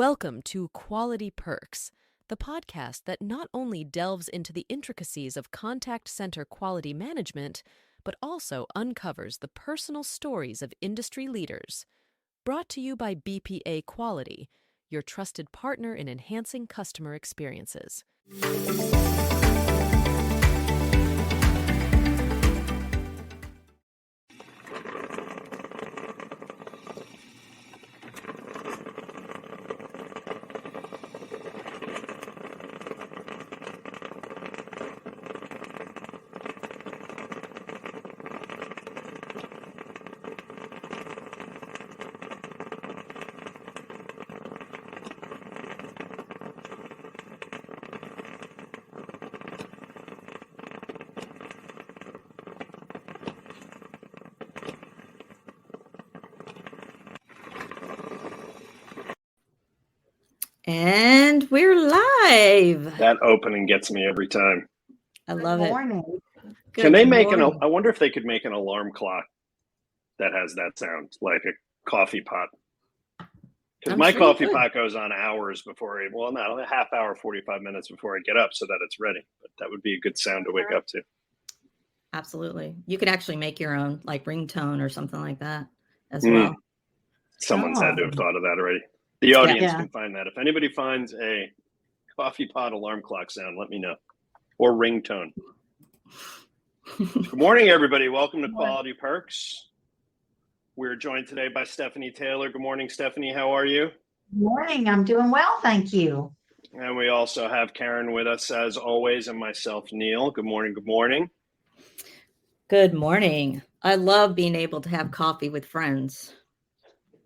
Welcome to Quality Perks, the podcast that not only delves into the intricacies of contact center quality management, but also uncovers the personal stories of industry leaders. Brought to you by BPA Quality, your trusted partner in enhancing customer experiences. And we're live. That opening gets me every time. I love it. Can they make I wonder if they could make an alarm clock that has that sound, like a coffee pot. Because my coffee pot goes on hours before not a half hour, 45 minutes before I get up so that it's ready. But that would be a good sound to wake up to. Absolutely. You could actually make your own like ringtone or something like that as well. Someone's had to have thought of that already. The audience can find that. If anybody finds a coffee pot alarm clock sound, let me know. Or ringtone. Good morning, everybody. Welcome to Quality Perks. We're joined today by Stephanie Taylor. Good morning, Stephanie. How are you? Good morning. I'm doing well, thank you. And we also have Karen with us, as always, and myself, Neil. Good morning. Good morning. Good morning. I love being able to have coffee with friends.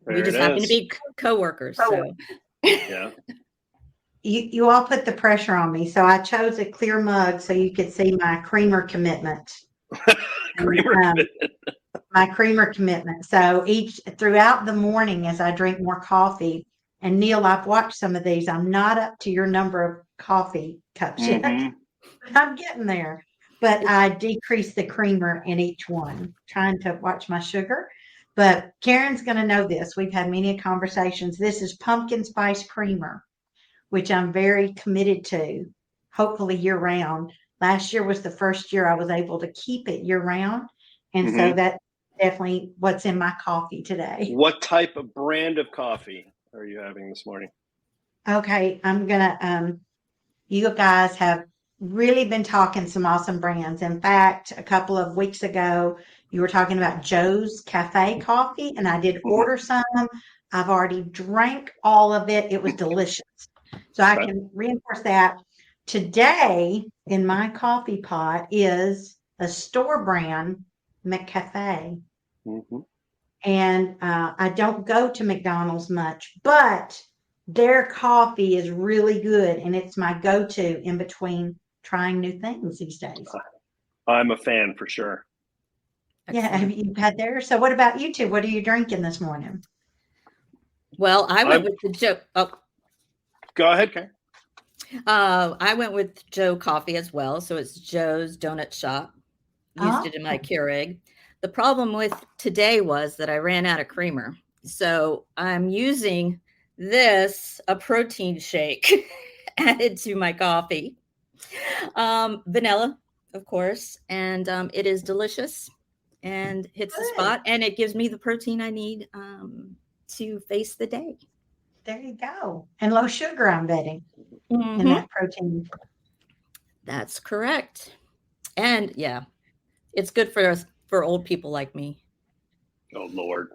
We just happen to be co-workers. So. Yeah. You all put the pressure on me, so I chose a clear mug so you could see my creamer commitment. My creamer commitment. So throughout the morning, as I drink more coffee, and Neil, I've watched some of these. I'm not up to your number of coffee cups yet. I'm getting there, but I decrease the creamer in each one, trying to watch my sugar. But Karen's going to know this. We've had many conversations. This is pumpkin spice creamer, which I'm very committed to, hopefully year round. Last year was the first year I was able to keep it year round. And so that's definitely what's in my coffee today. What type of brand of coffee are you having this morning? Okay, I'm going to, you guys have really been talking some awesome brands. In fact, a couple of weeks ago, you were talking about Joe's Cafe coffee, and I did order some. I've already drank all of it. It was delicious. So I can reinforce that. Today, in my coffee pot is a store brand, McCafe. And I don't go to McDonald's much, but their coffee is really good, and it's my go-to in between trying new things these days. I'm a fan for sure. Yeah, have you had theirs? So what about you two? What are you drinking this morning? Well, I went with the Joe. Oh, go ahead, Karen. I went with Joe coffee as well. So it's Joe's Donut Shop. Used it in my Keurig. The problem with today was that I ran out of creamer. So I'm using a protein shake added to my coffee. Vanilla, of course. And it is delicious and hits the spot. And it gives me the protein I need to face the day. There you go. And low sugar, I'm betting, in that protein. That's correct. And yeah, it's good for old people like me. Oh, Lord.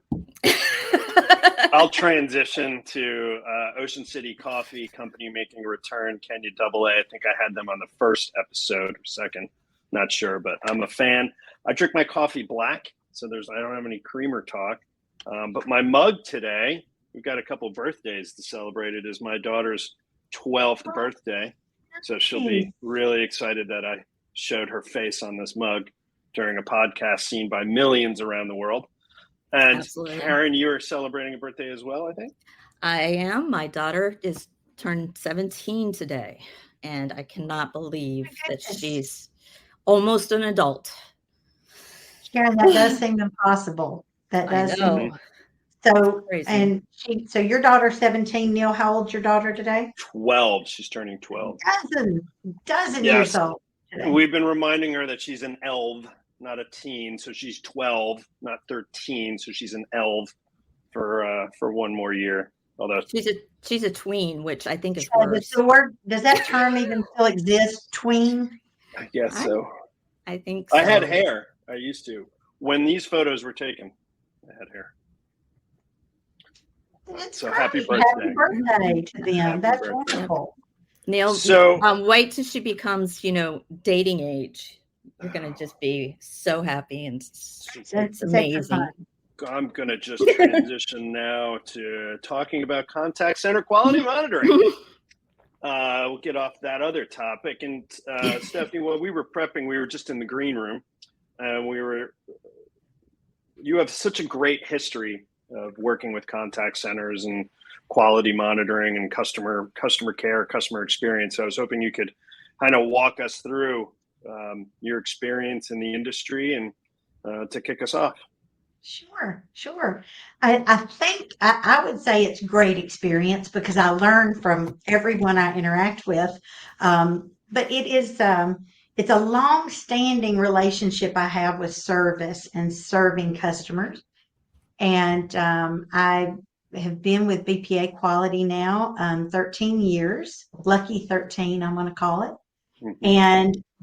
I'll transition to Ocean City Coffee Company making a return. Kenya AA. I think I had them on the first episode or second. Not sure, but I'm a fan. I drink my coffee black, so I don't have any creamer talk. But my mug today, we've got a couple birthdays to celebrate. It is my daughter's 12th birthday. So she'll be really excited that I showed her face on this mug during a podcast seen by millions around the world. And absolutely. Karen, you are celebrating a birthday as well, I think? I am. My daughter turned 17 today, and I cannot believe that she's almost an adult. Karen, that does seem impossible. That does seem So, Crazy. so your daughter's 17. Neil, how old's your daughter today? 12. She's turning 12. Dozen years Yes. old today. We've been reminding her that she's an elv, not a teen. So she's 12, not 13. So she's an elv for one more year. Although she's a tween, which I think is worse. Does that term even still exist? Tween? I guess so. I think so. I had hair. I used to. When these photos were taken, I had hair. It's So great. happy birthday. Happy birthday to them. Happy That's birthday. wonderful. Neil, So wait till she becomes, dating age. You're going to just be so happy, and it's amazing. I'm going to just transition now to talking about contact center quality monitoring. We'll get off that other topic. And Stephanie, while we were prepping, we were just in the green room, and you have such a great history of working with contact centers and quality monitoring and customer care, customer experience. So I was hoping you could kind of walk us through your experience in the industry and to kick us off. Sure. I think I would say it's great experience because I learn from everyone I interact with. But it's a long-standing relationship I have with service and serving customers. And I have been with BPA Quality now 13 years, lucky 13, I'm going to call it.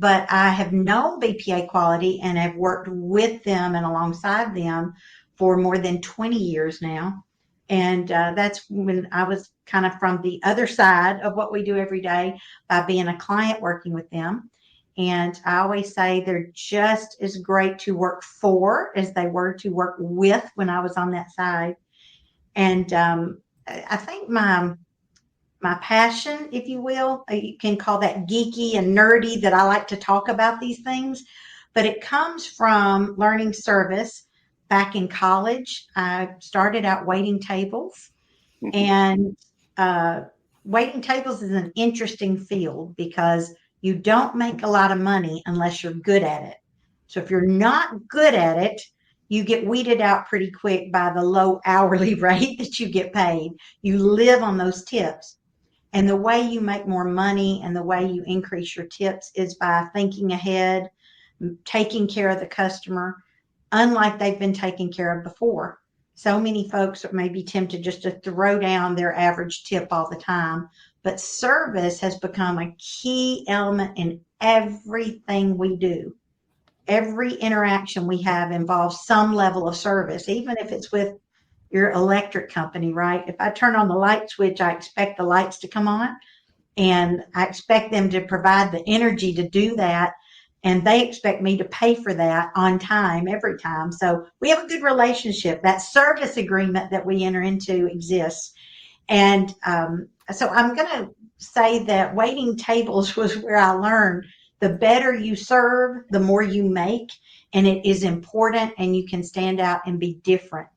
But I have known BPA Quality and have worked with them and alongside them for more than 20 years now. And that's when I was kind of from the other side of what we do every day by being a client working with them. And I always say they're just as great to work for as they were to work with when I was on that side. And I think my passion, if you will, you can call that geeky and nerdy, that I like to talk about these things, but it comes from learning service. Back in college, I started out waiting tables, and waiting tables is an interesting field because you don't make a lot of money unless you're good at it. So if you're not good at it, you get weeded out pretty quick by the low hourly rate that you get paid. You live on those tips. And the way you make more money and the way you increase your tips is by thinking ahead, taking care of the customer, unlike they've been taken care of before. So many folks may be tempted just to throw down their average tip all the time, but service has become a key element in everything we do. Every interaction we have involves some level of service, even if it's with your electric company, right? If I turn on the light switch, I expect the lights to come on, and I expect them to provide the energy to do that. And they expect me to pay for that on time, every time. So we have a good relationship. That service agreement that we enter into exists. And so I'm going to say that waiting tables was where I learned the better you serve, the more you make. And it is important, and you can stand out and be different.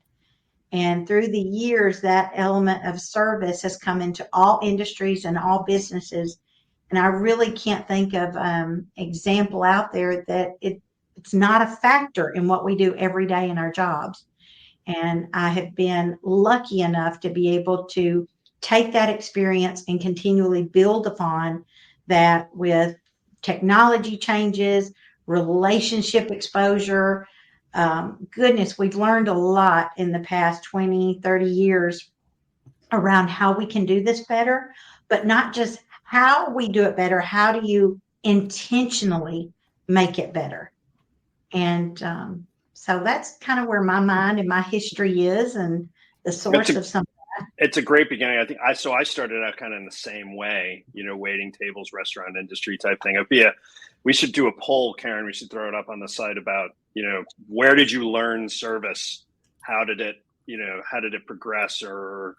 And through the years, that element of service has come into all industries and all businesses. And I really can't think of example out there that it's not a factor in what we do every day in our jobs. And I have been lucky enough to be able to take that experience and continually build upon that with technology changes, relationship exposure. Goodness, we've learned a lot in the past 20, 30 years around how we can do this better, but not just how we do it better. How do you intentionally make it better? And so that's kind of where my mind and my history is, and the source of some. It's a great beginning. I think I started out kind of in the same way, waiting tables, restaurant industry type thing. We should do a poll, Karen. We should throw it up on the site about, where did you learn service? How did it progress or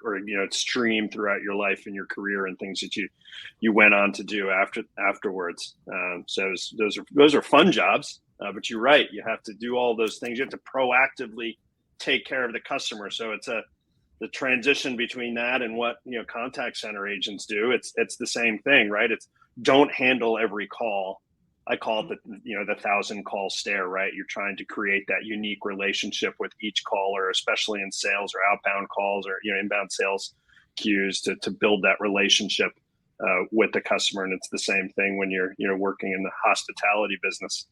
stream throughout your life and your career and things that you went on to do afterwards. So those are fun jobs, but you're right. You have to do all those things. You have to proactively take care of the customer. So it's the transition between that and what, contact center agents do. It's the same thing, right? It's don't handle every call. I call it the 1,000 call stare, right? You're trying to create that unique relationship with each caller, especially in sales or outbound calls or inbound sales queues to build that relationship with the customer. And it's the same thing when you're working in the hospitality business.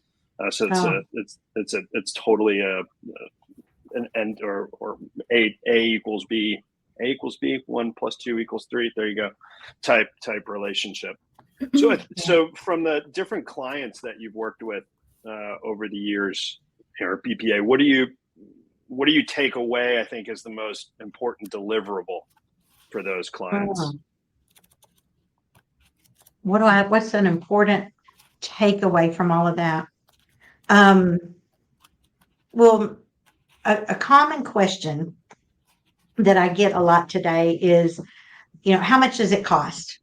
So it's totally an end or A equals B, A equals B, 1 + 2 = 3. There you go, type relationship. So from the different clients that you've worked with over the years, or BPA, what do you take away, I think, is the most important deliverable for those clients? What's an important takeaway from all of that? Well, a common question that I get a lot today is, how much does it cost,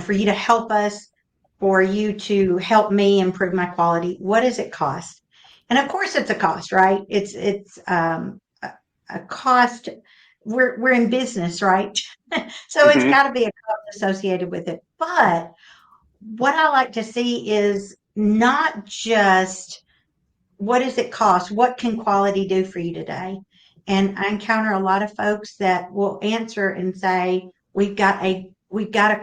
for you to help us, for you to help me improve my quality? What does it cost? And of course it's a cost, right? It's a cost. We're in business, right? So it's got to be a cost associated with it. But what I like to see is not just what does it cost? What can quality do for you today? And I encounter a lot of folks that will answer and say, we've got a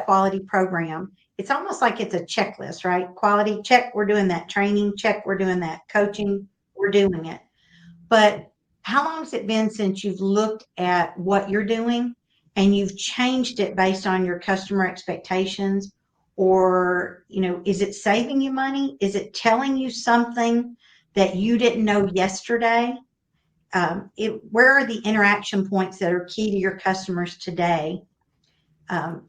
quality program. It's almost like it's a checklist, right? Quality, check, we're doing that. Training, check, we're doing that. Coaching, we're doing it. But how long has it been since you've looked at what you're doing and you've changed it based on your customer expectations? Or, is it saving you money? Is it telling you something that you didn't know yesterday? Where are the interaction points that are key to your customers today?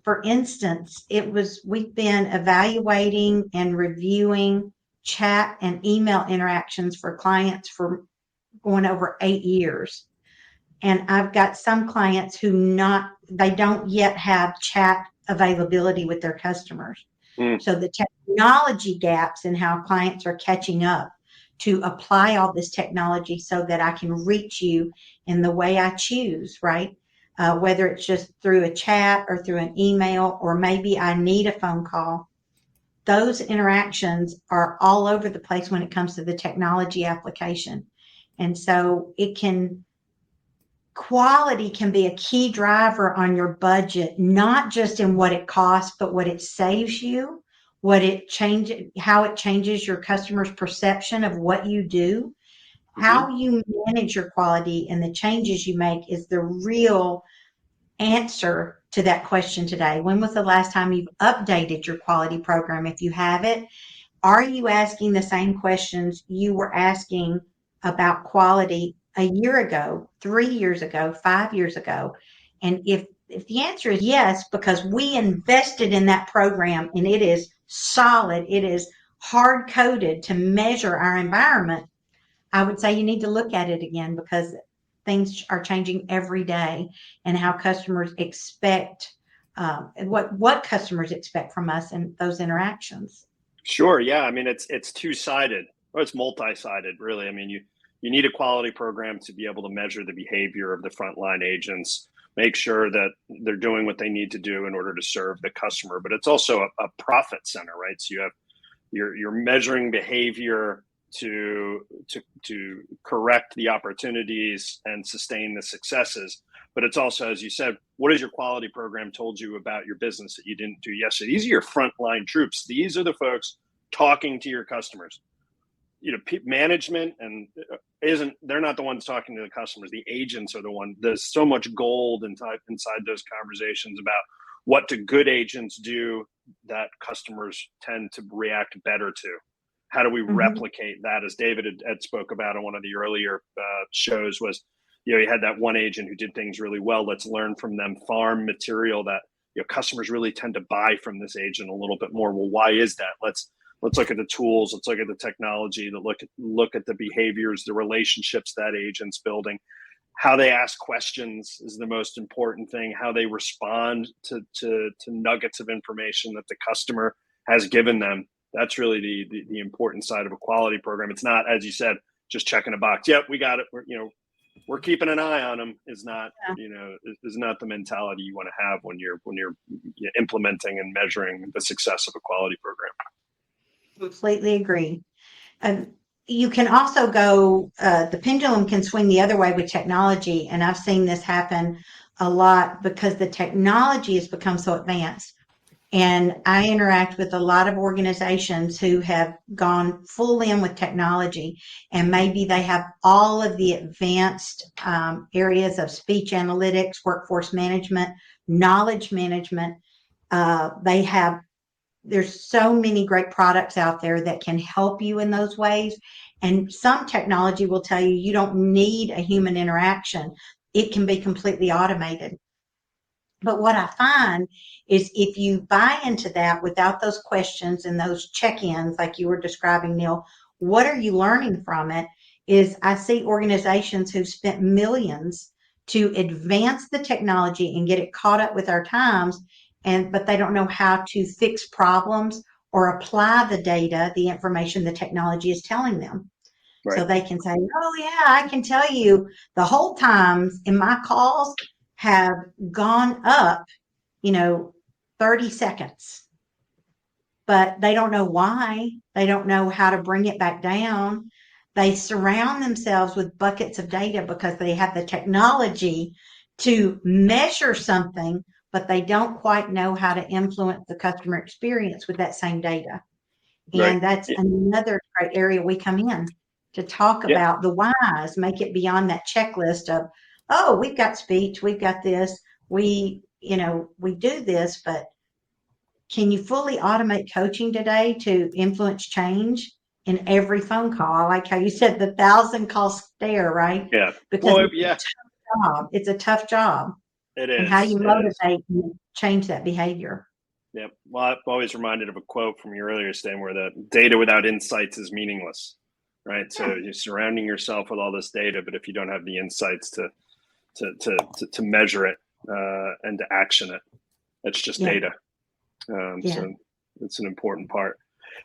For instance, we've been evaluating and reviewing chat and email interactions for clients for going over 8 years. And I've got some clients they don't yet have chat availability with their customers. So the technology gaps in how clients are catching up to apply all this technology so that I can reach you in the way I choose, right? Whether it's just through a chat or through an email, or maybe I need a phone call. Those interactions are all over the place when it comes to the technology application. And so quality can be a key driver on your budget, not just in what it costs, but what it saves you, how it changes your customer's perception of what you do. How you manage your quality and the changes you make is the real answer to that question today. When was the last time you've updated your quality program? If you have it, are you asking the same questions you were asking about quality a year ago, 3 years ago, 5 years ago? And if the answer is yes, because we invested in that program and it is solid, it is hard coded to measure our environment, I would say you need to look at it again, because things are changing every day, and how customers expect, what customers expect from us in those interactions. Sure. Yeah. I mean, it's two-sided, or it's multi-sided, really. I mean, you need a quality program to be able to measure the behavior of the frontline agents, make sure that they're doing what they need to do in order to serve the customer. But it's also a profit center, right? So you're measuring behavior to correct the opportunities and sustain the successes. But it's also, as you said, what has your quality program told you about your business that you didn't do yesterday? These are your frontline troops. These are the folks talking to your customers. Management they're not the ones talking to the customers. The agents are the one. There's so much gold inside those conversations about what do good agents do that customers tend to react better to. How do we replicate that? As David had spoke about on one of the earlier shows, was, you had that one agent who did things really well. Let's learn from them. Farm material that customers really tend to buy from this agent a little bit more. Well, why is that? Let's look at the tools. Let's look at the technology. Look at the behaviors, the relationships that agent's building. How they ask questions is the most important thing. How they respond to nuggets of information that the customer has given them. That's really the important side of a quality program. It's not, as you said, just checking a box. Yep, we got it. We're keeping an eye on them. Is not the mentality you want to have when you're implementing and measuring the success of a quality program. Completely agree. Um, you can also go, the pendulum can swing the other way with technology. And I've seen this happen a lot because the technology has become so advanced. And I interact with a lot of organizations who have gone full in with technology, and maybe they have all of the advanced areas of speech analytics, workforce management, knowledge management. They have There's so many great products out there that can help you in those ways. And some technology will tell you don't need a human interaction. It can be completely automated. But what I find is if you buy into that without those questions and those check-ins, like you were describing, Neil, what are you learning from it? Is I see organizations who've spent millions to advance the technology and get it caught up with our times, but they don't know how to fix problems or apply the data, the information the technology is telling them. Right. So they can say, oh, yeah, I can tell you the hold times in my calls have gone up, 30 seconds. But they don't know why. They don't know how to bring it back down. They surround themselves with buckets of data because they have the technology to measure something, but they don't quite know how to influence the customer experience with that same data. Right. And that's another great area we come in to talk Yeah. about the whys, make it beyond that checklist of, oh, we've got speech, we've got this, we do this, but can you fully automate coaching today to influence change in every phone call? I like how you said the 1,000-call stare, right? Yeah. Because Well, it's yeah, a tough job. It's a tough job. it And how is. you It is. motivate and change that behavior. Yeah. Well, I'm always reminded of a quote from your earlier statement where the data without insights is meaningless, right? So Yeah. you're surrounding yourself with all this data, but if you don't have the insights to measure it and to action it, it's just Yeah. data. Yeah. So it's an important part.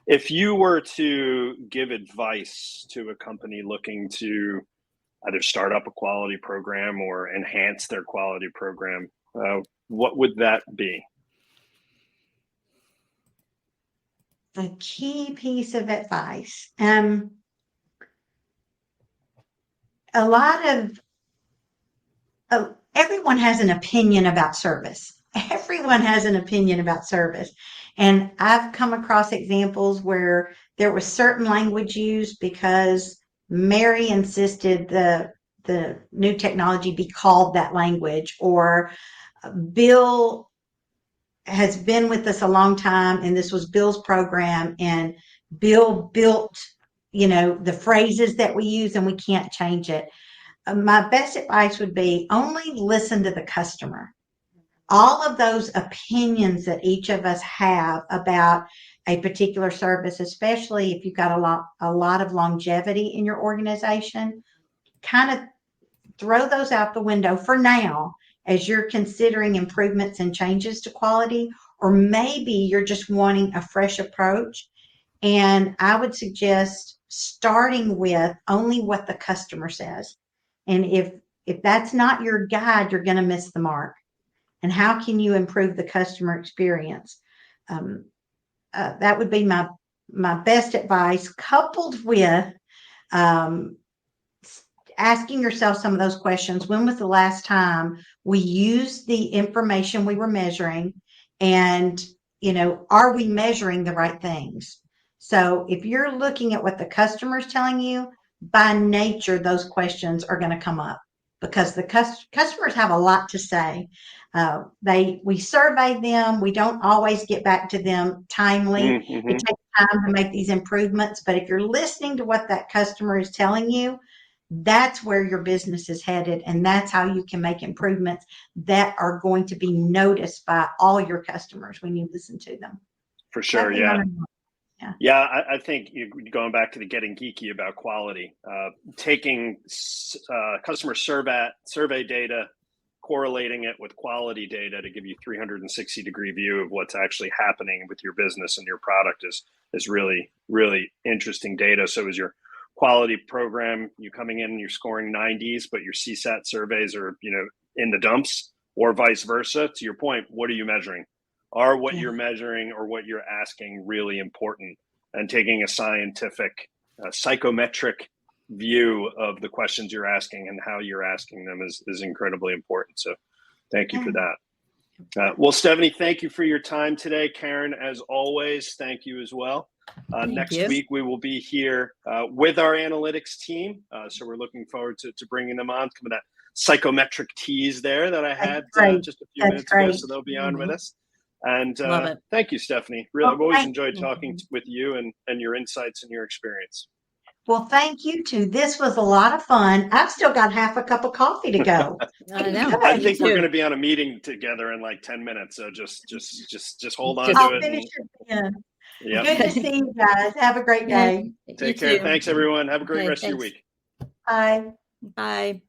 If you were to give advice to a company looking to either start up a quality program or enhance their quality program, what would that be? A key piece of advice. A lot of everyone has an opinion about service. Everyone has an opinion about service. And I've come across examples where there was certain language used because Mary insisted the new technology be called that language, or Bill has been with us a long time and this was Bill's program and Bill built, the phrases that we use and we can't change it. My best advice would be only listen to the customer. All of those opinions that each of us have about a particular service, especially if you've got a lot of longevity in your organization, kind of throw those out the window for now as you're considering improvements and changes to quality, or maybe you're just wanting a fresh approach. And I would suggest starting with only what the customer says. And if that's not your guide, you're going to miss the mark. And how can you improve the customer experience? That would be my best advice, coupled with um, asking yourself some of those questions. When was the last time we used the information we were measuring? And, are we measuring the right things? So if you're looking at what the customer is telling you, by nature, those questions are going to come up because the customers have a lot to say. We survey them. We don't always get back to them timely. Mm-hmm. It takes time to make these improvements. But if you're listening to what that customer is telling you, that's where your business is headed, and that's how you can make improvements that are going to be noticed by all your customers when you listen to them. For sure. Yeah. Yeah, I think going back to the getting geeky about quality, taking customer survey data, correlating it with quality data to give you 360-degree view of what's actually happening with your business and your product is really, really interesting data. So is your quality program, you coming in and you're scoring 90s, but your CSAT surveys are, in the dumps, or vice versa? To your point, what are you measuring? Are what you're measuring or what you're asking really important? and taking a scientific, psychometric view of the questions you're asking and how you're asking them is incredibly important. So thank you for that. Well, Stephanie, thank you for your time today. Karen, as always, thank you as well. Next week, we will be here with our analytics team. So we're looking forward to bringing them on. Some of that psychometric tease there that I had just a few minutes ago. So they'll be on with us. And thank you, Stephanie. Really, I've always enjoyed talking with you and your insights and your experience. Well, thank you too. This was a lot of fun. I've still got half a cup of coffee to go. I know. I think we're going to be on a meeting together in like 10 minutes. So just hold on to it. Finish it then. Yep. Good to see you guys. Have a great day. Take care. Thanks, everyone. Have a great rest of your week. Bye. Bye.